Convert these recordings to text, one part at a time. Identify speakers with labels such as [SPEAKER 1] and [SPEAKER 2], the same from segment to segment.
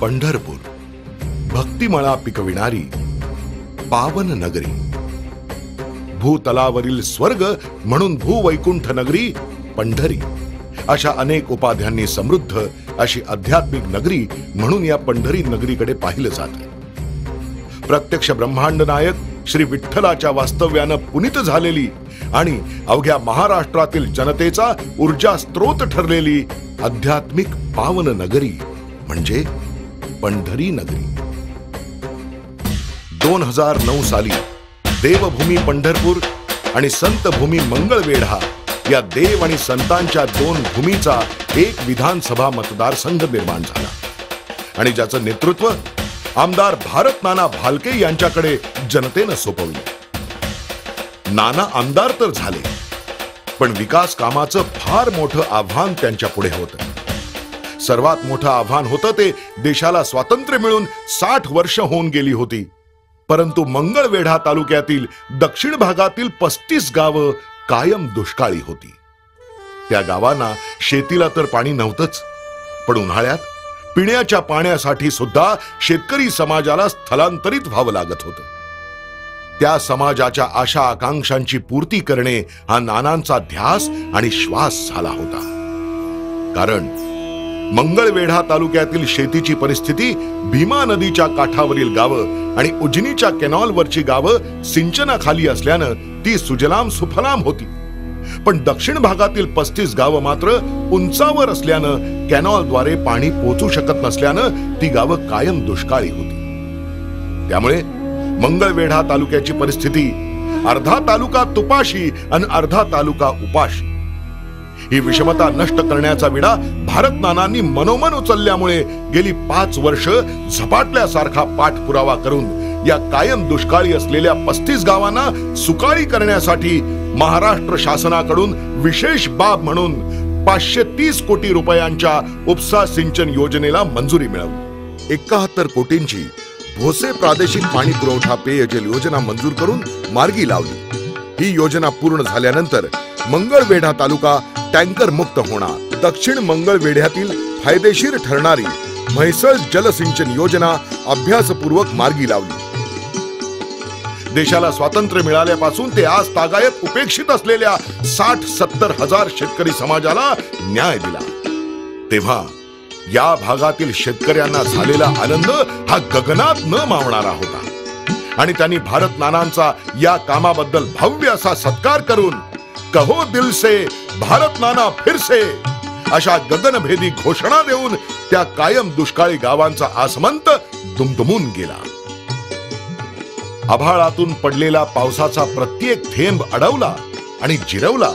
[SPEAKER 1] पंढरपूर, भक्तिमळा पिकविणारी पावन नगरी, भूतलावरील स्वर्ग म्हणून भूवैकुंठ नगरी पंढरी, अशा अनेक उपाध्यांनी समृद्ध अशी आध्यात्मिक नगरी म्हणून या पंढरी नगरीकडे पाहिलं जातं. प्रत्यक्ष ब्रह्मांड नायक श्री विठ्ठलाच्या वास्तव्यानं पुनीत झालेली आणि अवघ्या महाराष्ट्रातील जनतेचा ऊर्जा स्त्रोत ठरलेली आध्यात्मिक पावन नगरी म्हणजे पंढरी नगरी. 2009 साली देवभूमी पंढरपूर आणि संतभूमी मंगळवेढा या देव आणि संतांच्या दोन भूमीचा एक विधानसभा मतदारसंघ निर्माण झाला आणि ज्याचं नेतृत्व आमदार भारत नाना भालके यांच्याकडे जनतेनं सोपवलं. नाना आमदार तर झाले, पण विकास कामाचं फार मोठं आव्हान त्यांच्या पुढे होतं. सर्वात मोठं आव्हान होतं ते देशाला स्वातंत्र्य मिळून 60 वर्ष होऊन गेली होती, परंतु मंगळवेढा तालुक्यातील दक्षिण भागातील 35 गावं कायम दुष्काळी होती. त्या गावांना शेतीला तर पाणी नव्हतंच, पण उन्हाळ्यात पिण्याच्या पाण्यासाठी सुद्धा शेतकरी समाजाला स्थलांतरित व्हावं लागत होतं. त्या समाजाच्या आशा आकांक्षांची पूर्ती करणे हा नानांचा ध्यास आणि श्वास झाला होता. कारण मंगळवेढा तालुक्यातील शेतीची परिस्थिती भीमा नदीच्या काठावरील गावं आणि उजनीच्या कॅनॉलवरची गावं सिंचनाखाली असल्यानं ती सुजलाम सुफलाम होती, पण दक्षिण भागातील 35 गावं मात्र उंचावर असल्यानं कॅनॉलद्वारे पाणी पोहोचू शकत नसल्यानं ती गावं कायम दुष्काळी होती. त्यामुळे मंगळवेढा तालुक्याची परिस्थिती अर्धा तालुका तुपाशी आणि अर्धा तालुका उपाशी. ही विषमता नष्ट करण्याचा विडा भारत नानांनी मनोमन उचलल्यामुळे गेली 5 वर्ष झपाटल्यासारखा पाठपुरावा करून या कायम दुष्काळी असलेल्या 35 गावांना सुकाळी करण्यासाठी महाराष्ट्र शासनाकडून विशेष बाब म्हणून 530 कोटी रुपयांच्या उपसा सिंचन योजनेला मंजुरी मिळवली. 71 कोटींची भोसे प्रादेशिक पाणी पुरवठा पेयजल योजना मंजूर करून मार्गी लावली. ही योजना पूर्ण झाल्यानंतर मंगळवेढा तालुका टँकर मुक्त होणार. दक्षिण मंगळवेढ्यातील फायदेशीर ठरणारी म्हैसळ जलसिंचन योजना अभ्यासपूर्वक मार्गी लावली. देशाला स्वातंत्र्य मिळाल्यापासून ते आज तागायत उपेक्षित असलेल्या 60-70 हजार शेतकरी समाजाला न्याय दिला. तेव्हा या भागातील शेतकऱ्यांना झालेला आनंद हा गगनात न मावणारा होता आणि त्यांनी भारत नानांचा या कामाबद्दल भव्य असा सत्कार करून कहो दिल से भारत नाना फिर से अशा गगनभेदी घोषणा देऊन त्या कायम दुष्काळी गावांचा आसमंत दुमदुमून गेला. आभाळातून पडलेला पावसाचा प्रत्येक थेंब अडवला आणि जिरवला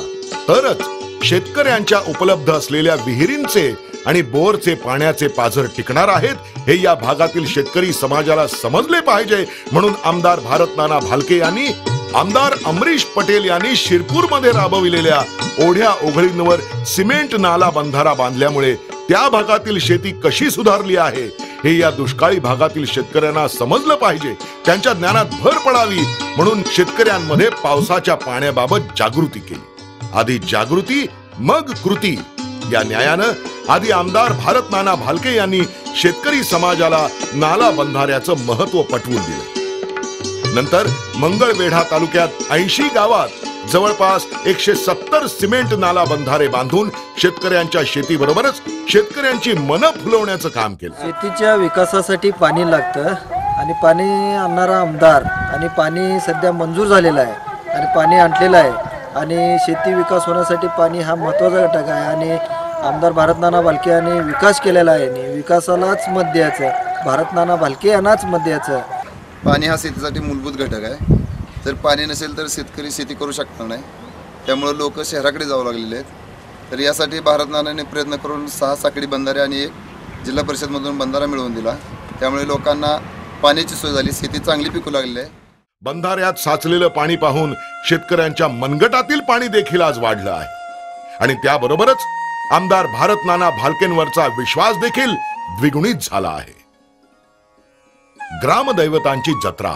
[SPEAKER 1] तरच शेतकऱ्यांच्या उपलब्ध असलेल्या विहिरींचे आणि बोरचे पाण्याचे पाझर टिकणार आहेत हे या भागातील शेतकरी समाजाला समजले पाहिजे. म्हणून आमदार भारत नाना भालके यांनी आमदार अमरीश पटेल यांनी शिरपूरमध्ये राबविलेल्या ओढ्या ओघळींवर सिमेंट नाला बंधारा बांधल्यामुळे त्या भागातील शेती कशी सुधारली आहे हे या दुष्काळी भागातील शेतकऱ्यांना समजलं पाहिजे, त्यांच्या ज्ञानात भर पडावी म्हणून शेतकऱ्यांमध्ये पावसाच्या पाण्याबाबत जागृती केली. आधी जागृती मग कृती या न्यायानं आधी आमदार भारत नाना भालके यांनी शेतकरी समाजाला नाला बंधाऱ्याचं महत्व पटवून दिलं. नंतर मंगळवेढा तालुक्यात 80 गावात जवळपास 170 सिमेंट नाला बंधारे बांधून शेतकऱ्यांच्या शेतीबरोबरच शेतकऱ्यांची मनं फुलवण्याचं काम केलं.
[SPEAKER 2] शेतीच्या विकासासाठी पाणी लागतं आणि पाणी आणणारा आमदार आणि पाणी सध्या मंजूर झालेलं आहे आणि पाणी आणलेलं आहे आणि शेती विकास होण्यासाठी पाणी हा महत्त्वाचा घटक आहे आणि आमदार भारत नाना भालके यांनी विकास केलेला आहे आणि विकासालाच मत द्यायचं, भारत नाना भालके यांनाच मत द्यायचं.
[SPEAKER 3] पाणी हा शेतीसाठी मूलभूत घटक आहे. जर पाणी नसेल तर शेतकरी शेती करू शकणार नाही. त्यामुळे लोक शहराकडे जाऊ लागलेले आहेत. तर यासाठी भारत नानाने प्रयत्न करून 6 साखळी बंधारे आणि 1 जिल्हा परिषदमधून बंधारा मिळवून दिला. त्यामुळे लोकांना पाण्याची सोय झाली, शेती चांगली पिकू लागली आहे.
[SPEAKER 1] बंधाऱ्यात साचलेलं पाणी पाहून शेतकऱ्यांच्या मनगटातील पाणी देखील आज वाढलं आहे आणि त्याबरोबरच आमदार भारत नाना भालकेंवरचा विश्वास देखील द्विगुणित झाला आहे. ग्रामदैवतांची जत्रा,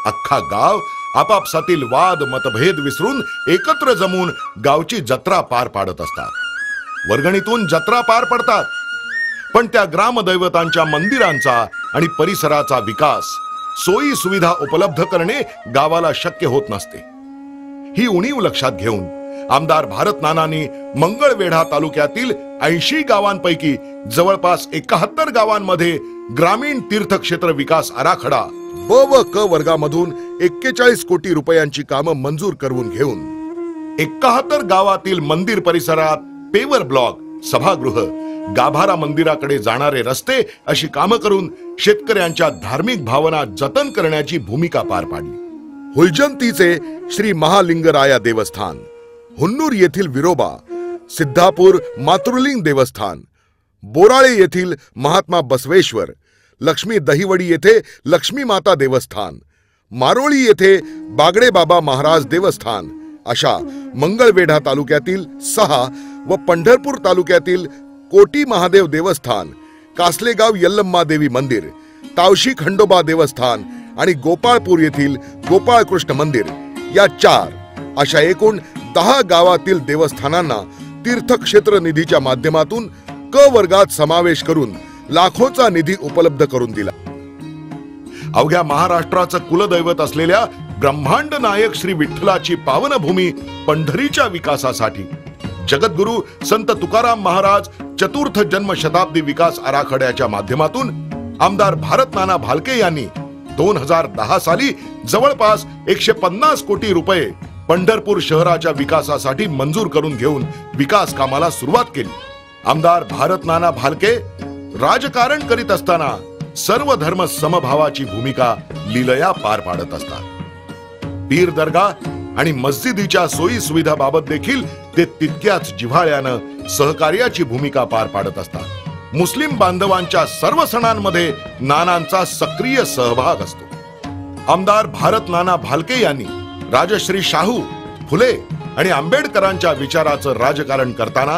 [SPEAKER 1] अख्खा गाव आपापसातील वाद मतभेद विसरून एकत्र जमून गावची जत्रा पार पाडत असतात. वर्गणीतून जत्रा पार पडतात, पण त्या ग्रामदैवतांच्या मंदिरांचा आणि परिसराचा विकास, सोयी सुविधा उपलब्ध करणे गावाला शक्य होत नसते. ही उणीव लक्षात घेऊन आमदार भारत नानांनी मंगळवेढा तालुक्यातील 80 गावांपैकी जवळपास 71 गावांमध्ये ग्रामीण तीर्थक्षेत्र विकास आराखडा ब व क वर्गामधून 41 कोटी रुपयांची कामं मंजूर करून घेऊन 71 गावातील मंदिर परिसरात पेवर ब्लॉक, सभागृह, गाभारा मंदिराकडे जाणारे रस्ते अशी कामं करून शेतकऱ्यांच्या धार्मिक भावना जतन करण्याची भूमिका पार पाडली. हुलजंतीचे श्री महालिंगराया देवस्थान, हुन्नूर येथील विरोबा, सिद्धापूर मातृलिंग देवस्थान, बोराळे येथील महात्मा बसवेश्वर, लक्ष्मी दहिवडी येथे लक्ष्मी माता देवस्थान, मारोळी येथे बागडे बाबा महाराज देवस्थान अशा मंगळवेढा तालुक्यातील 6 व पंढरपूर तालुक्यातील कोटी महादेव देवस्थान, कासलेगाव यल्लम्मा देवी मंदिर, तावशी खंडोबा देवस्थान आणि गोपाळपूर येथील गोपाळकृष्ण मंदिर या 4 अशा एकूण 10 गावातील देवस्थानांना तीर्थक्षेत्र निधीच्या माध्यमातून क वर्गात समावेश करून लाखोचा निधी उपलब्ध करून दिला. अवघ्या महाराष्ट्राचं कुलदैवत असलेल्या ब्रह्मांड नायक श्री विठ्ठलाची पावनभूमी पंढरीच्या विकासासाठी जगद्गुरु संत तुकाराम महाराज चतुर्थ जन्म शताब्दी विकास आराखड्याच्या माध्यमातून आमदार भारत नाना भालके यांनी 2010 साली जवळपास 150 कोटी रुपये पंढरपूर शहराच्या विकासासाठी मंजूर करून घेऊन विकास कामाला सुरुवात केली. आमदार भारत नाना भालके राजकारण करीत असताना सर्व धर्म समभावाची भूमिका लीलया पार पाडत असतात. पीर दर्गा आणि मस्जिदीच्या सोयी सुविधाबाबत देखील ते तितक्याच जिव्हाळ्यानं सहकार्याची भूमिका पार पाडत असतात. मुस्लिम बांधवांच्या सर्व सणांमध्ये नानांचा सक्रिय सहभाग असतो. आमदार भारत नाना भालके यांनी राजश्री शाहू, फुले आणि आंबेडकरांच्या विचाराचं राजकारण करताना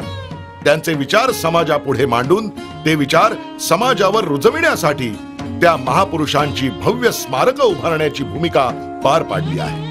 [SPEAKER 1] त्यांचे विचार समाजापुढे मांडून ते विचार समाजावर रुजविण्यासाठी त्या महापुरुषांची भव्य स्मारक उभारण्याची भूमिका पार पाडली आहे.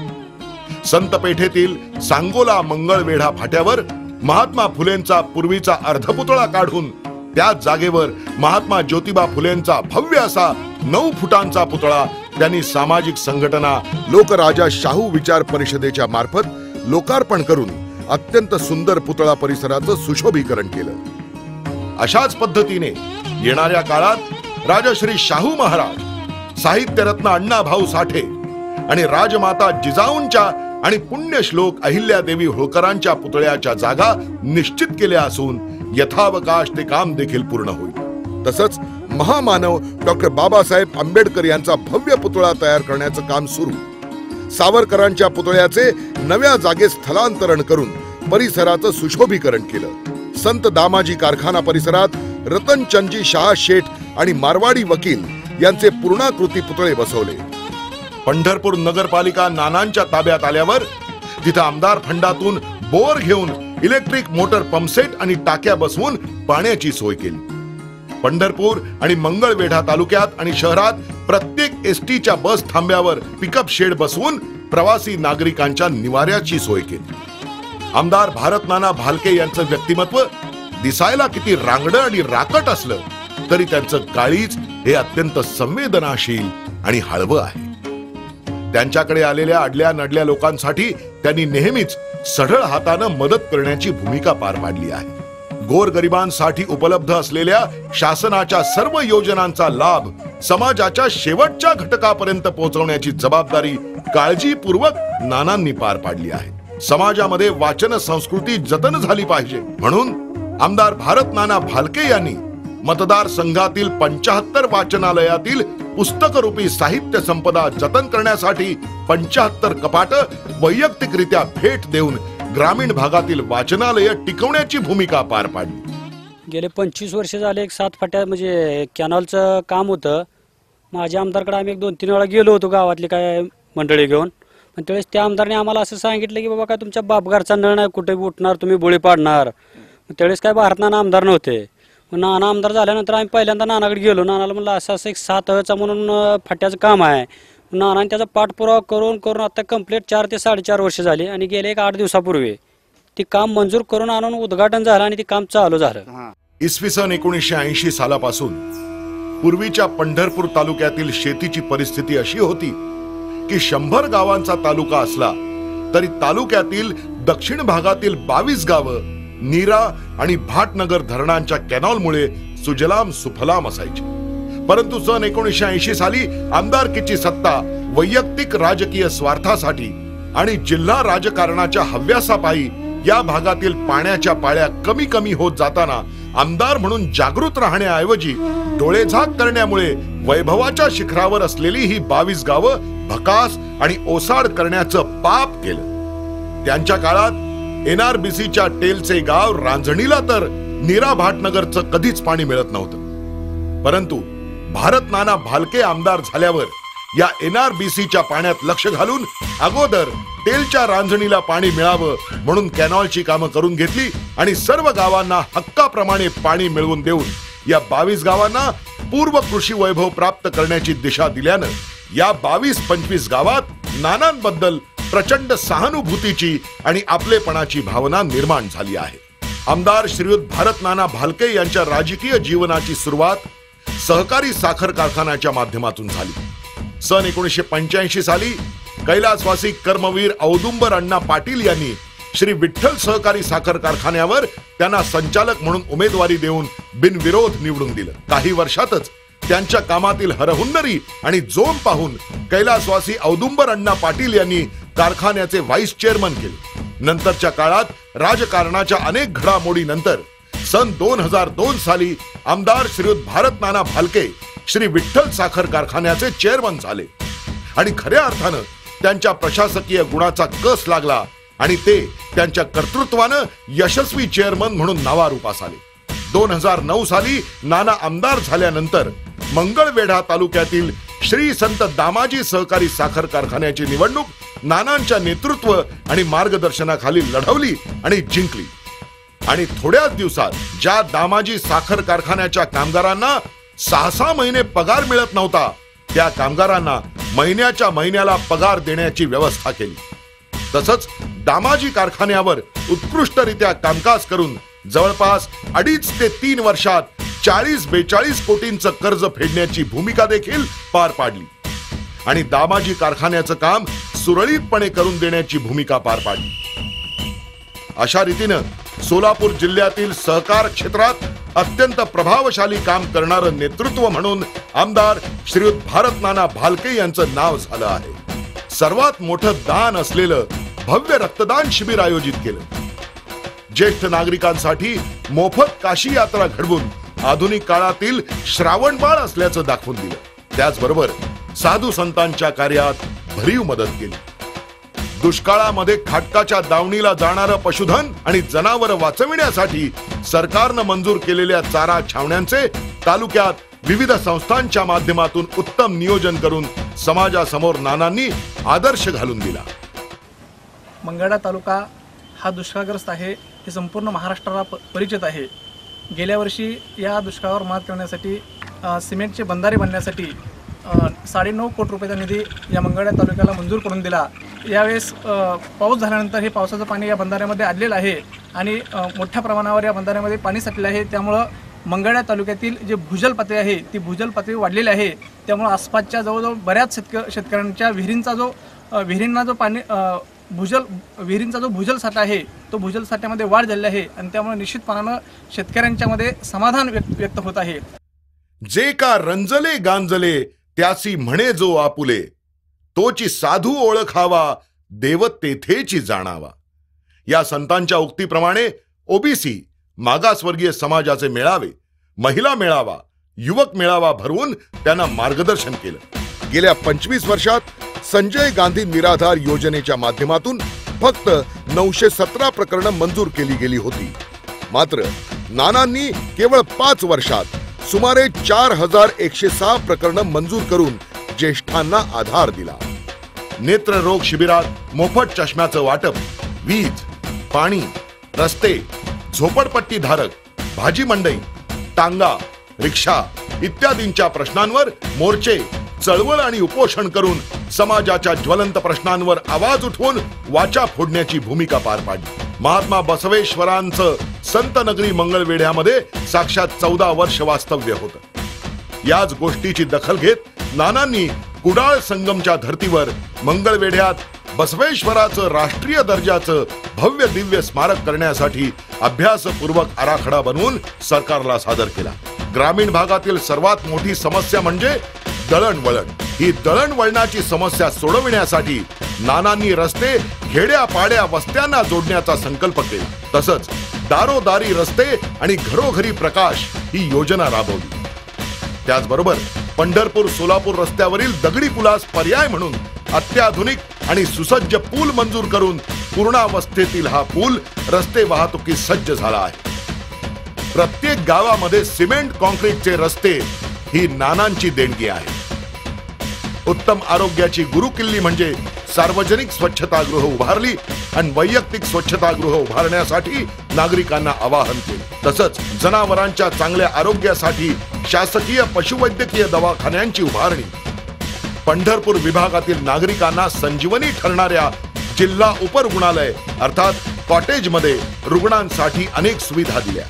[SPEAKER 1] संत पेठेतील सांगोला मंगळवेढा फाट्यावर महात्मा फुलेंचा पूर्वीचा अर्धपुतळा काढून त्याच जागेवर महात्मा ज्योतिबा फुलेंचा भव्य असा 9 फुटांचा पुतळा त्यांनी सामाजिक संघटना लोकराजा शाहू विचार परिषदेच्या मार्फत लोकार्पण करून अत्यंत सुंदर पुतळा परिसराचं सुशोभीकरण केलं. अशाच पद्धतीने येणाऱ्या काळात राजश्री शाहू महाराज, साहित्यरत्न अण्णाभाऊ साठे आणि राजमाता जिजाऊंच्या आणि पुण्यश्लोक अहिल्यादेवी होळकरांच्या पुतळ्याच्या जागा निश्चित केल्या असून यथावकाश ते काम देखील पूर्ण होईल. तसंच महामानव डॉक्टर बाबासाहेब आंबेडकर यांचा भव्य पुतळा तयार करण्याचं काम सुरू. सावरकरांच्या पुतळ्याचे नव्या जागेत स्थलांतरण करून परिसराचं सुशोभीकरण केलं. संत दामाजी कारखाना परिसरात रतनचंदजी शाह शेठ आणि मारवाडी वकील यांचे पूर्णाकृती पुतळे बसवले. पंढरपूर नगरपालिका नानांच्या ताब्यात आल्यावर तिथं आमदार फंडातून बोर घेऊन इलेक्ट्रिक मोटर पंपसेट आणि टाक्या बसवून पाण्याची सोय केली. पंढरपूर आणि मंगळवेढा तालुक्यात आणि शहरात प्रत्येक एसटीच्या बस थांब्यावर पिकअप शेड बसवून प्रवासी नागरिकांच्या निवाऱ्याची सोय केली. आमदार भारत नाना भालके यांचं व्यक्तिमत्व दिसायला किती रांगडं आणि राकट असलं तरी त्यांचं काळीज हे अत्यंत संवेदनाशील आणि हळवं आहे. त्यांच्याकडे आलेल्या अडल्या नडल्या लोकांसाठी त्यांनी नेहमीच सढळ हातानं मदत करण्याची भूमिका पार पाडली आहे. गोरगरिबांसाठी उपलब्ध असलेल्या शासनाच्या सर्व योजनांचा लाभ समाजाच्या शेवटच्या घटकापर्यंत पोहोचवण्याची जबाबदारी काळजीपूर्वक नानांनी पार पाडली आहे. समाजामध्ये वाचन संस्कृती जतन झाली पाहिजे म्हणून आमदार भारत नाना भालके यांनी मतदारसंघातील 75 वाचनालयातील पुस्तकरूपी साहित्य संपदा जतन करण्यासाठी 75 कपाट वैयक्तिकरित्या भेट देऊन ग्रामीण भागातील वाचनालय टिकवण्याची भूमिका पार पाडली.
[SPEAKER 4] गेले 25 वर्ष झाले एक 7 फाट्या म्हणजे कॅनॉलचं काम होतं. माझ्या आमदारकडे आम्ही 1-2-3 वेळा गेलो होतो गावातली काय मंडळी घेऊन. पण त्यावेळेस त्या आमदारने आम्हाला असं सांगितलं की बाबा काय तुमच्या बापघरचा नळ नाही, कुठे उठणार तुम्ही बोळी पाडणार. त्यावेळेस काय भारत नाना आमदार नव्हते. नाना आमदार झाल्यानंतर आम्ही पहिल्यांदा नानाकडे गेलो. नानाला म्हणलं असं एक 7 म्हणून फाट्याचं काम आहे. नानाने त्याचा पाठपुरावा करून करून आता कंप्लीट 4 ते 4.5 वर्ष झाली आणि गेले एक 8 दिवसापूर्वी ती काम मंजूर करून आणून उद्घाटन झालं आणि ते काम चालू झालं.
[SPEAKER 1] इसवी सन 1980 सालापासून पूर्वीच्या पंढरपूर तालुक्यातील शेतीची परिस्थिती अशी होती की 100 गावांचा तालुका असला तरी तालुक्यातील दक्षिण भागातील 22 गावं नीरा आणि भाटनगर धरणांच्या कॅनॉलमुळे सुजलाम सुफलाम असायची. परंतु सन 1980 साली आमदारकीची सत्ता वैयक्तिक राजकीय स्वार्थासाठी आणि जिल्हा राजकारणाच्या हव्यासापायी या भागातील पाण्याच्या पाळ्या कमी कमी होत जाताना आमदार म्हणून जागृत राहण्याऐवजी डोळेझाक करण्यामुळे वैभवाच्या शिखरावर असलेली ही 22 गावं भकास आणि ओसाड करण्याचं पाप केलं. त्यांच्या काळात NRBCच्या टेलचे गाव रांजणीला तर नीरा भाटनगरचं कधीच पाणी मिळत नव्हतं. परंतु भारत नाना भालके आमदार झाल्यावर या NRBCच्या पाण्यात लक्ष घालून अगोदर टेलच्या रांजणीला पाणी मिळावं म्हणून कॅनॉलची कामं करून घेतली आणि सर्व गावांना हक्काप्रमाणे पाणी मिळवून देऊन या 22 गावांना पूर्व कृषी वैभव प्राप्त करण्याची दिशा दिल्यानं या 22-25 गावात नानांबद्दल प्रचंड सहानुभूतीची आणि आपलेपणाची भावना निर्माण झाली आहे. आमदार श्रीयुत भारत नाना भालके यांच्या राजकीय जीवनाची सुरुवात सहकारी साखर कारखान्याच्या माध्यमातून झाली. सन 1985 साली कैलासवासी कर्मवीर औदुंबर अण्णा पाटील यांनी श्री विठ्ठल सहकारी साखर कारखान्यावर त्यांना संचालक म्हणून उमेदवारी देऊन बिनविरोध निवडून दिलं. काही वर्षातच त्यांच्या कामातील हरहुन्नरी आणि जोम पाहून कैलासवासी औदुंबर अण्णा पाटील यांनी कारखान्याचे व्हाईस चेअरमन केले. नंतरच्या काळात राजकारणाच्या अनेक घडामोडीनंतर सन 2002 साली आमदार श्रीयुत भारत नाना भालके श्री विठ्ठल साखर कारखान्याचे चेअरमन झाले आणि खऱ्या अर्थानं त्यांच्या प्रशासकीय गुणाचा कस लागला आणि ते त्यांच्या कर्तृत्वानं यशस्वी चेअरमन म्हणून नावारूपास आले. 2009 साली नाना आमदार झाल्यानंतर मंगळवेढा तालुक्यातील श्री संत दामाजी सहकारी साखर कारखान्याची निवडणूक नानांच्या नेतृत्व आणि मार्गदर्शनाखाली लढवली आणि जिंकली. आणि थोड्याच दिवसात ज्या दामाजी साखर कारखान्याच्या कामगारांना 6 महिने पगार मिळत नव्हता त्या कामगारांना महिन्याला पगार देण्याची व्यवस्था केली. तसंच दामाजी कारखान्यावर उत्कृष्टरित्या कामकाज करून जवळपास 2.5 ते 3 वर्षात 40-42 कोटींचं कर्ज फेडण्याची भूमिका देखील पार पाडली आणि दामाजी कारखान्याचं काम सुरळीतपणे करून देण्याची भूमिका पार पाडली. अशा रीतीनं सोलापूर जिल्ह्यातील सहकार क्षेत्रात अत्यंत प्रभावशाली काम करणारं नेतृत्व म्हणून आमदार श्रीयुत भारत नाना भालके यांचं नाव झालं आहे. सर्वात मोठं दान असलेलं भव्य रक्तदान शिबिर आयोजित केलं. ज्येष्ठ नागरिकांसाठी मोफत काशी यात्रा घडवून आधुनिक काळातील श्रावणबाळ असल्याचं दाखवून दिलं. त्याचबरोबर साधू संतांच्या कार्यात भरीव मदत केली. दुष्काळामध्ये खाटकाच्या दावणीला जाणारं पशुधन आणि जनावर वाचविण्यासाठी सरकारनं मंजूर केलेल्या चारा छावण्यांचे तालुक्यात विविध संस्थांच्या माध्यमातून उत्तम नियोजन करून समाजासमोर नानांनी आदर्श घालून दिला.
[SPEAKER 5] मंगळवेढा तालुका हा दुष्काळग्रस्त आहे हे संपूर्ण महाराष्ट्राला परिचित आहे. गेल्या वर्षी या दुष्काळावर मात करण्यासाठी सिमेंटचे बंधारे बांधण्यासाठी 9.5 कोटी रुपयाचा निधी या मंगळवेढा तालुक्याला मंजूर करून दिला. यावेळेस पाऊस झाल्यानंतर हे पावसाचं पाणी या बंधाऱ्यामध्ये आलेलं आहे आणि मोठ्या प्रमाणावर या बंधाऱ्यामध्ये पाणी साठलेलं आहे. त्यामुळं मंगळवेढा तालुक्यातील जे भूजल पातळी आहे ती भूजल पातळी वाढलेली आहे. त्यामुळं आसपासच्या जवळजवळ बऱ्याच शेतकऱ्यांच्या विहिरींचा जो भूजल साठा आहे तो भूजल साठ्यामध्ये वाढ झालेली आहे आणि त्यामुळे निश्चितपणानं शेतकऱ्यांच्या मध्ये समाधान व्यक्त होत आहे.
[SPEAKER 1] जे का रंजले गांजले त्यासी म्हणे जो आपुले तोची साधू ओळखावा देव तेथेची जाणावा. या संतांच्या उक्तीप्रमाणे ओबीसी मागासवर्गीय समाजाचे मेळावे, महिला मेळावा, युवक मेळावा भरवून त्यांना मार्गदर्शन केलं. गेल्या 25 वर्षात संजय गांधी निराधार योजनेच्या माध्यमातून फक्त 917 प्रकरणं मंजूर केली गेली होती. मात्र नानांनी केवळ 5 वर्षात सुमारे 4106 प्रकरणं मंजूर करून ज्येष्ठांना आधार दिला. नेत्ररोग शिबिरात मोफत चष्म्याचं वाटप, वीज, पाणी, रस्ते, झोपडपट्टी धारक, भाजी मंडई, टांगा, रिक्षा इत्यादींच्या प्रश्नांवर मोर्चे, चळवळ आणि उपोषण करून समाजाच्या ज्वलंत प्रश्नांवर आवाज उठवून वाचा फोडण्याची भूमिका पार पाडली. महात्मा बसवेश्वरांचं संत नगरी मंगळवेढ्यामध्ये साक्षात 14 वर्ष वास्तव्य होतं। याच गोष्टीची दखल घेत नानांनी कुडाळ संगमच्या धर्तीवर मंगळवेढ्यात बसवेश्वराचं राष्ट्रीय दर्जाचं भव्य दिव्य स्मारक करण्यासाठी अभ्यासपूर्वक आराखडा बनवून सरकारला सादर केला। ग्रामीण भागातील सर्वात मोठी समस्या म्हणजे दळणवळण। ही दळणवळणाची समस्या सोडविण्यासाठी नानांनी रस्ते खेड्यापाड्या वस्त्यांना जोडण्याचा संकल्प केला। तसंच दारोदारी रस्ते आणि घरोघरी प्रकाश ही योजना राबवली। त्याचबरोबर पंढरपूर सोलापूर रस्त्यावरील दगडी पुलास पर्याय म्हणून अत्याधुनिक आणि सुसज्ज पूल मंजूर करून पूर्णावस्थेतील हा पूल रस्ते वाहतुकीस सज्ज झाला आहे। प्रत्येक गावामध्ये सिमेंट कॉन्क्रीटचे रस्ते ही नानांची देणगी आहे। उत्तम आरोग्याची गुरुकिल्ली म्हणजे सार्वजनिक स्वच्छतागृह उभारली आणि वैयक्तिक स्वच्छतागृह उभारण्यासाठी नागरिकांना आवाहन केले। तसंच जनावरांच्या चांगल्या आरोग्यासाठी शासकीय पशुवैद्यकीय दवाखान्यांची उभारणी, पंढरपूर विभागातील नागरिकांना संजीवनी ठरणाऱ्या जिल्हा उपरुग्णालय अर्थात कॉटेजमध्ये रुग्णांसाठी अनेक सुविधा दिल्या।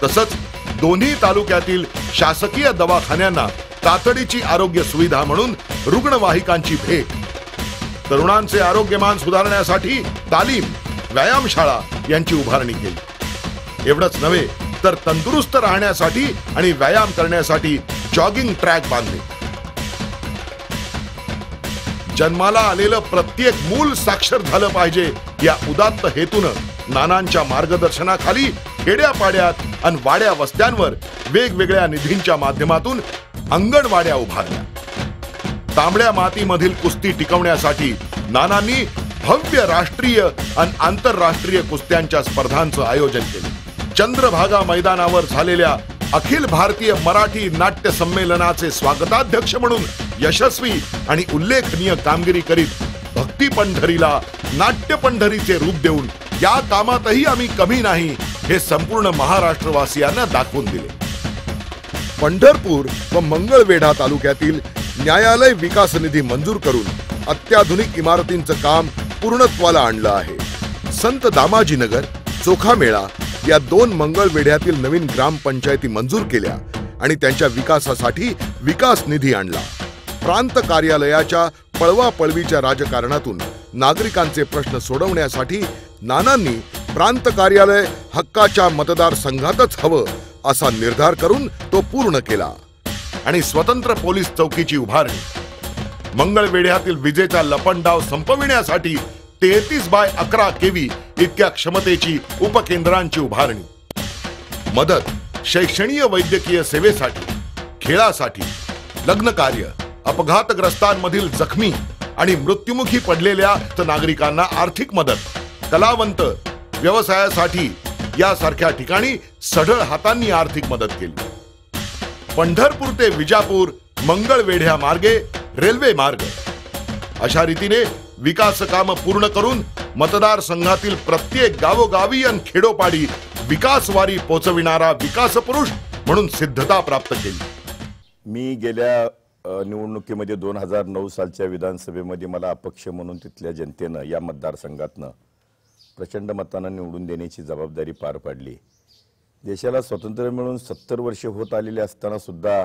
[SPEAKER 1] तसंच दोन्ही तालुक्यातील शासकीय दवाखान्यांना तातडीची आरोग्य सुविधा म्हणून रुग्णवाहिकांची भेट, तरुणांचे आरोग्यमान सुधारण्यासाठी तालीम, व्यायामशाळा यांची उभारणी केली। एवढंच नव्हे तर तंदुरुस्त राहण्यासाठी आणि व्यायाम करण्यासाठी जॉगिंग ट्रॅक बांधले। जन्माला आलेलं प्रत्येक मूल साक्षर झालं पाहिजे या उदात्त हेतूनं नानांच्या मार्गदर्शनाखाली खेड्यापाड्यात आणि वाड्या वस्त्यांवर वेगवेगळ्या निधींच्या माध्यमातून अंगणवाड्या उभारल्या। तांबड्या मातीमधील कुस्ती टिकवण्यासाठी नानांनी भव्य राष्ट्रीय आणि आंतरराष्ट्रीय कुस्त्यांच्या स्पर्धांचं आयोजन केले। चंद्रभागा मैदानावर झालेल्या अखिल भारतीय मराठी नाट्य संमेलनाचे स्वागताध्यक्ष म्हणून यशस्वी आणि उल्लेखनीय कामगिरी करीत भक्ती पंढरीला नाट्य पंढरीचे रूप देऊन या कामातही आम्ही कमी नाही हे संपूर्ण महाराष्ट्रवासियांना दाखवून दिले। पंढरपूर व मंगळवेढा तालुक्यातील न्यायालय विकास निधी मंजूर करून अत्याधुनिक इमारतींचं काम पूर्णत्वाला आणलं आहे। संत दामाजीनगर, चोखामेळा या 2 मंगळवेढ्यातील नवीन ग्रामपंचायती मंजूर केल्या आणि त्यांच्या विकासासाठी विकास निधी आणला। प्रांत कार्यालयाच्या पळवापळवीच्या राजकारणातून नागरिकांचे प्रश्न सोडवण्यासाठी नानांनी प्रांत कार्यालय हक्काच्या मतदारसंघातच हवं असा निर्धार करून तो पूर्ण केला आणि स्वतंत्र पोलीस चौकीची उभारणी, मंगळवेढ्यातील विजेचा लपंडाव संपविण्यासाठी 33/11 केव्ही इतक्या क्षमतेची उपकेंद्रांची उभारणी, मदत शैक्षणीय वैद्यकीय सेवेसाठी, खेळासाठी, लग्न कार्य, अपघातग्रस्तांमधील जखमी आणि मृत्युमुखी पडलेल्या नागरिकांना आर्थिक मदत, कलावंत, व्यवसायासाठी यासारख्या ठिकाणी सढळ हातांनी आर्थिक मदत केली। पंढरपूर ते विजापूर मंगळवेढ्या मार्गे रेल्वे मार्ग अशा रीतीने विकास काम पूर्ण करून मतदारसंघातील प्रत्येक गावोगावी आणि खेडोपाडी विकासवारी पोचविणारा विकास पुरुष म्हणून सिद्धता प्राप्त केली।
[SPEAKER 6] मी गेल्या निवडणुकीमध्ये 2009 सालच्या विधानसभेमध्ये मला अपक्ष म्हणून तिथल्या जनतेनं या मतदारसंघातनं प्रचंड मतानं निवडून देण्याची जबाबदारी पार पाडली। देशाला स्वातंत्र्य मिळून 70 वर्षे होत आलेले असताना सुद्धा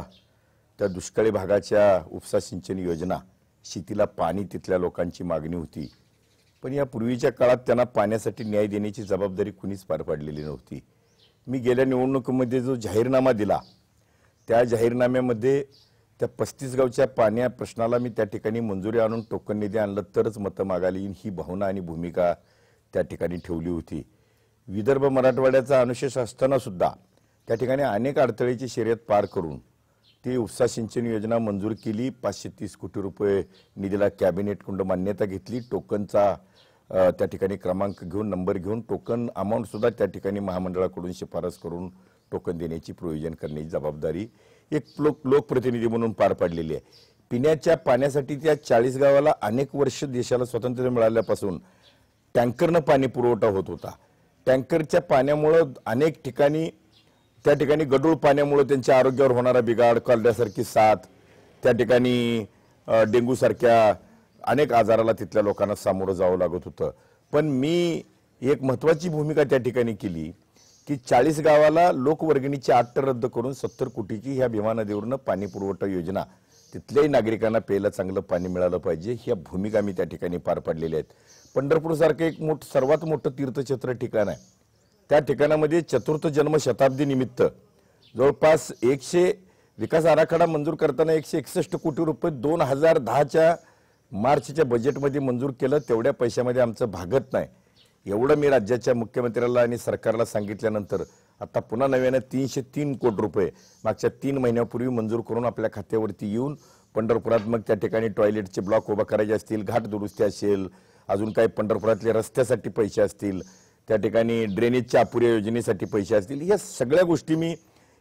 [SPEAKER 6] त्या दुष्काळी भागाच्या उपसा सिंचन योजना, शेतीला पाणी तिथल्या लोकांची मागणी होती, पण या पूर्वीच्या काळात त्यांना पाण्यासाठी न्याय देण्याची जबाबदारी कुणीच पार पाडलेली नव्हती। मी गेल्या निवडणुकीमध्ये जो जाहीरनामा दिला त्या जाहीरनाम्यामध्ये त्या 35 गावच्या पाण्या प्रश्नाला मी त्या ठिकाणी मंजुरी आणून टोकन निधी आणलं तरच मतं मागायला येईल ही भावना आणि भूमिका त्या ठिकाणी ठेवली होती। विदर्भ मराठवाड्याचा अनुशेष असताना सुद्धा त्या ठिकाणी अनेक अडथळ्याची शर्यत पार करून ती उपसा सिंचन योजना मंजूर केली। 530 कोटी रुपये निधीला कॅबिनेटकडून मान्यता घेतली। टोकनचा त्या ठिकाणी क्रमांक घेऊन नंबर घेऊन टोकन अमाऊंट सुद्धा त्या ठिकाणी महामंडळाकडून शिफारस करून टोकन देण्याची प्रोव्हिजन करण्याची जबाबदारी एक लोकप्रतिनिधी म्हणून पार पाडलेली आहे। पिण्याच्या पाण्यासाठी त्या 40 गावाला अनेक वर्ष देशाला स्वातंत्र्य मिळाल्यापासून टँकरनं पाणी पुरवठा होत होता। टँकरच्या पाण्यामुळे अनेक ठिकाणी त्या ठिकाणी गढूळ पाण्यामुळे त्यांच्या आरोग्यावर होणारा बिघाड, कॉलऱ्यासारखी साथ, त्या ठिकाणी डेंग्यू सारख्या अनेक आजाराला तिथल्या लोकांना सामोरं जावं लागत होतं। पण मी एक महत्त्वाची भूमिका त्या ठिकाणी केली की 40 गावाला लोकवर्गणीची 8 टन रद्द करून 70 कोटीची ह्या भीमा नदीवरनं पाणी पुरवठा योजना, तिथल्याही नागरिकांना प्यायला चांगलं पाणी मिळालं पाहिजे, ह्या भूमिका मी त्या ठिकाणी पार पाडलेल्या आहेत. पंढरपूरसारखं एक सर्वात मोठं तीर्थक्षेत्र ठिकाण आहे. त्या ठिकाणामध्ये चतुर्थ जन्म शताब्दी निमित्त जवळपास 100 विकास आराखडा मंजूर करताना 161 कोटी रुपये 2010च्या मार्चच्या बजेटमध्ये मंजूर केलं. तेवढ्या पैशामध्ये आमचं भागत नाही. एवढं मी राज्याच्या मुख्यमंत्र्याला आणि सरकारला सांगितल्यानंतर आता पुन्हा नव्याने 303 कोटी रुपये मागच्या 3 महिन्यापूर्वी मंजूर करून आपल्या खात्यावरती येऊन पंढरपुरात मग त्या ठिकाणी टॉयलेटचे ब्लॉक उभा करायचे असतील, घाट दुरुस्ती असेल, अजून काही पंढरपुरातल्या रस्त्यासाठी पैसे असतील, त्या ठिकाणी ड्रेनेजच्या अपुऱ्या योजनेसाठी पैसे असतील, या सगळ्या गोष्टी मी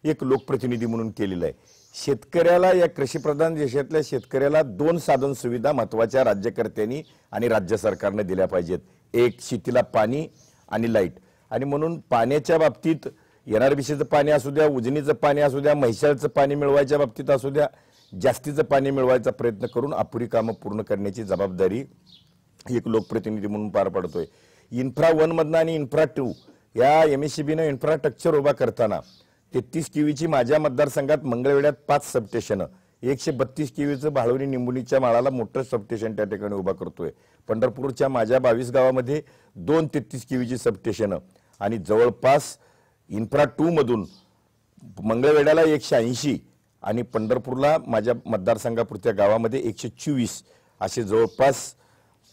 [SPEAKER 6] एक लोकप्रतिनिधी म्हणून केलेलं आहे. शेतकऱ्याला, या कृषीप्रधान देशातल्या शेतकऱ्याला 2 साधन सुविधा महत्त्वाच्या राज्यकर्त्यांनी आणि राज्य सरकारने दिल्या पाहिजेत. एक, शेतीला पाणी आणि लाईट. आणि म्हणून पाण्याच्या बाबतीत NRBCचं पाणी असू द्या, उजनीचं पाणी असू द्या, म्हैसाळचं पाणी मिळवायच्या बाबतीत असू द्या, जास्तीचं पाणी मिळवायचा प्रयत्न करून अपुरी कामं पूर्ण करण्याची जबाबदारी एक लोकप्रतिनिधी म्हणून पार पाडतोय. इन्फ्रा 1 मधनं आणि इन्फ्रा 2 या MSCBनं इन्फ्रास्ट्रक्चर उभा करताना 33 केवीची माझ्या मतदारसंघात मंगळवेढ्यात 5 सबस्टेशन, 132 केवीचं भाळवणी निंबुनीच्या माळाला मोठं सबस्टेशन त्या ठिकाणी उभा करतोय. पंढरपूरच्या माझ्या 22 गावामध्ये 2 33 केवीची सबस्टेशन आणि जवळपास इन्फ्रा 2 मधून मंगळवेढ्याला 180 आणि पंढरपूरला माझ्या मतदारसंघापुरत्या गावामध्ये 124 असे जवळपास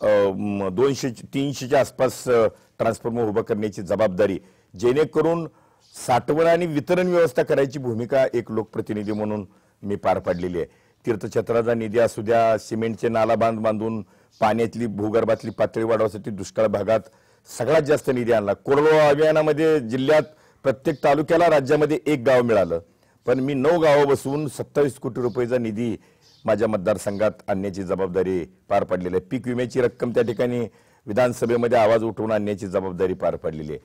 [SPEAKER 6] 200-300च्या आसपास ट्रान्सफॉर्मर उभं करण्याची जबाबदारी, जेणेकरून साठवण आणि वितरण व्यवस्था करायची भूमिका एक लोकप्रतिनिधी म्हणून मी पार पाडलेली आहे. तीर्थक्षेत्राचा निधी असू द्या, सिमेंटचे नाला बांधून पाण्यातली भूगर्भातली पातळी वाढवण्यासाठी दुष्काळ भागात सगळ्यात जास्त निधी आणला. कोरडवाहू अभियानामध्ये जिल्ह्यात प्रत्येक तालुक्याला राज्यामध्ये 1 गाव मिळालं, पण मी 9 गावं बसवून 27 कोटी रुपयाचा निधी माझ्या मतदारसंघात आणण्याची जबाबदारी पार पाडलेली आहे. पीक विम्याची रक्कम त्या ठिकाणी विधानसभेमध्ये आवाज उठवून आणण्याची जबाबदारी पार पाडलेली आहे.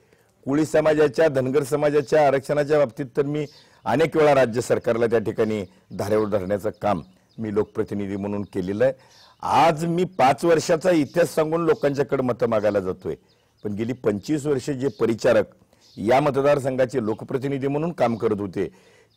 [SPEAKER 6] कोळी समाजाच्या, धनगर समाजाच्या आरक्षणाच्या बाबतीत तर मी अनेक वेळा राज्य सरकारला त्या ठिकाणी धारेवर धरण्याचं काम मी लोकप्रतिनिधी म्हणून केलेलं आहे. आज मी 5 वर्षाचा इतिहास सांगून लोकांच्याकडे मतं मागायला जातोय, पण गेली 25 वर्षे जे परिचारक या मतदारसंघाचे लोकप्रतिनिधी म्हणून काम करत होते,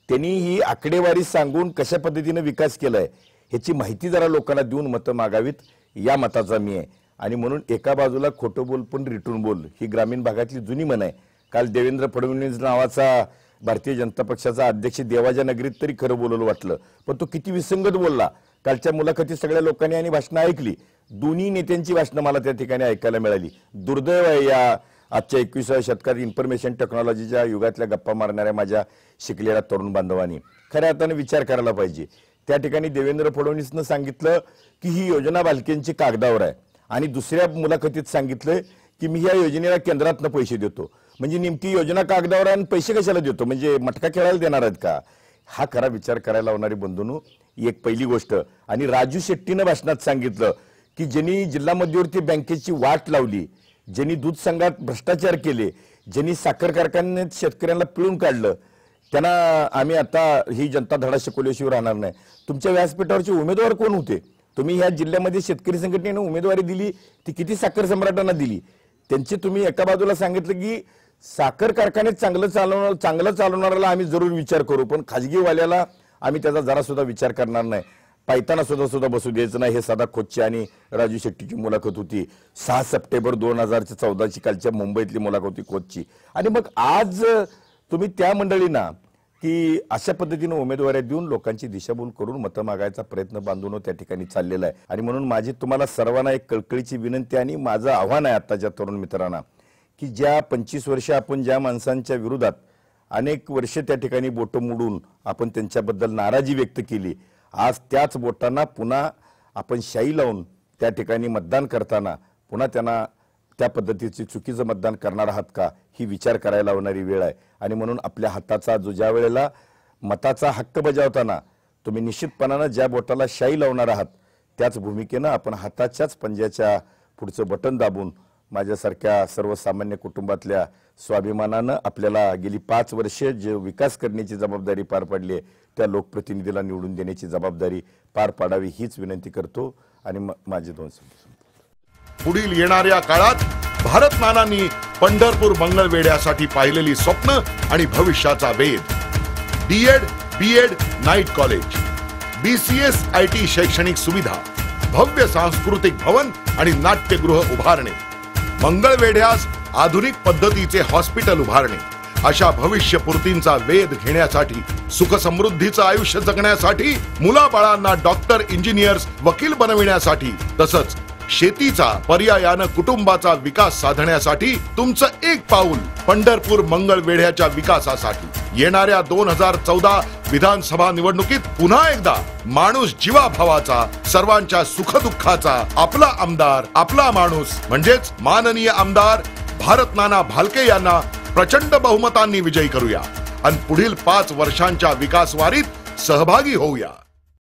[SPEAKER 6] त्यांनी ही आकडेवारी सांगून कशा पद्धतीने विकास केलाय ह्याची माहिती जरा लोकांना देऊन मतं मागावीत, या मताचा मी आहे. आणि म्हणून एका बाजूला खोटं बोल पण रिटून बोल ही ग्रामीण भागातली जुनी म्हण आहे. काल देवेंद्र फडणवीस नावाचा भारतीय जनता पक्षाचा अध्यक्ष देवाच्या नगरीत तरी खरं बोलवलं वाटलं, पण तो किती विसंगत बोलला. कालच्या मुलाखतीत सगळ्या लोकांनी आणि भाषणं ऐकली, दोन्ही नेत्यांची भाषणं मला त्या ठिकाणी ऐकायला मिळाली. दुर्दैव आहे या आजच्या 21व्या शतकात इन्फॉर्मेशन टेक्नॉलॉजीच्या युगातल्या गप्पा मारणाऱ्या माझ्या शिकलेल्या तरुण बांधवांनी खऱ्या अर्थाने विचार करायला पाहिजे. त्या ठिकाणी देवेंद्र फडणवीसनं सांगितलं की ही योजना बालकेंची कागदावर आहे आणि दुसऱ्या मुलाखतीत सांगितलं की मी या योजनेला केंद्रातनं पैसे देतो. म्हणजे नेमकी योजना कागदावर आहे आणि पैसे कशाला देतो, म्हणजे मटका खेळायला देणार आहेत का? हा खरा विचार करायला लावणारी बंधूंनो एक पहिली गोष्ट. आणि राजू शेट्टीनं भाषणात सांगितलं की ज्यांनी जिल्हा मध्यवर्ती बँकेची वाट लावली, ज्यांनी दूध संघात भ्रष्टाचार केले, ज्यांनी साखर कारखान्यात शेतकऱ्यांना पिळून काढलं, त्यांना आम्ही आता ही जनता धडा शिकवल्याशिवाय राहणार नाही. तुमच्या व्यासपीठावरचे उमेदवार कोण होते? तुम्ही ह्या जिल्ह्यामध्ये शेतकरी संघटनेने उमेदवारी दिली ती किती साखर सम्राटांना दिली? त्यांची तुम्ही एका बाजूला सांगितलं की साखर कारखान्यात चांगलं चालवणाऱ्याला आम्ही जरूर विचार करू, पण खाजगीवाल्याला आम्ही त्याचा जरा सुद्धा विचार करणार नाही, पायताना सुद्धा बसू द्यायचं नाही. हे साधा खोतची आणि राजू शेट्टीची मुलाखत होती. 6 सप्टेंबर 2014ची कालच्या मुंबईतली मुलाखत होती खोतची. आणि मग आज तुम्ही त्या मंडळींना की अशा पद्धतीने उमेदवारी देऊन लोकांची दिशाभूल करून मतं मागायचा प्रयत्न बांधून त्या ठिकाणी चाललेला आहे. आणि म्हणून माझी तुम्हाला सर्वांना एक कळकळीची विनंती आणि माझं आव्हान आहे आत्ताच्या तरुण मित्रांना की ज्या 25 वर्ष आपण ज्या माणसांच्या विरोधात अनेक वर्ष त्या ठिकाणी बोटं मोडून आपण त्यांच्याबद्दल नाराजी व्यक्त केली, आज त्याच बोटांना पुन्हा आपण शाई लावून त्या ठिकाणी मतदान करताना पुन्हा त्यांना त्या पद्धतीचे चुकीचं मतदान करणार आहात का ही विचार करायला लावणारी वेळ आहे. आणि म्हणून आपल्या हाताचा जो ज्या वेळेला मताचा हक्क बजावताना तुम्ही निश्चितपणानं ज्या बोटाला शाई लावणार आहात त्याच भूमिकेनं आपण हाताच्याच पंजाच्या पुढचं बटन दाबून माझ्यासारख्या सर्वसामान्य कुटुंबातल्या स्वाभिमानानं आपल्याला गेली 5 वर्षे जे विकास करण्याची जबाबदारी पार पडली आहे त्या लोकप्रतिनिधीला निवडून देण्याची जबाबदारी पार पाडावी हीच विनंती करतो. आणि माझे 2 शब्द.
[SPEAKER 1] पुढील येणाऱ्या काळात भारत नानांनी पंढरपूर मंगळवेढ्यासाठी पाहिलेली स्वप्न आणि भविष्याचा वेध. DEd, BEd, night college, BCS IT शैक्षणिक सुविधा, भव्य सांस्कृतिक भवन आणि नाट्यगृह उभारणे, मंगळवेढ्यास आधुनिक पद्धतीचे हॉस्पिटल उभारणे, अशा भविष्यपूर्तींचा वेध घेण्यासाठी, सुखसमृद्धीचं आयुष्य जगण्यासाठी, मुलाबाळांना डॉक्टर, इंजिनियर्स, वकील बनविण्यासाठी, तसंच शेतीचा पर्यायानं कुटुंबाचा विकास साधण्यासाठी तुमचं एक पाऊल पंढरपूर मंगळवेढ्याच्या विकासासाठी. येणाऱ्या 2014 विधानसभा निवडणुकीत पुन्हा एकदा माणूस जीवाभावाचा, सर्वांच्या सुखदुःखाचा आपला आमदार, आपला माणूस म्हणजेच माननीय आमदार भारत नाना भालके यांना प्रचंड बहुमतांनी विजयी करूया आणि पुढील 5 वर्षांच्या विकासवारीत सहभागी होऊया.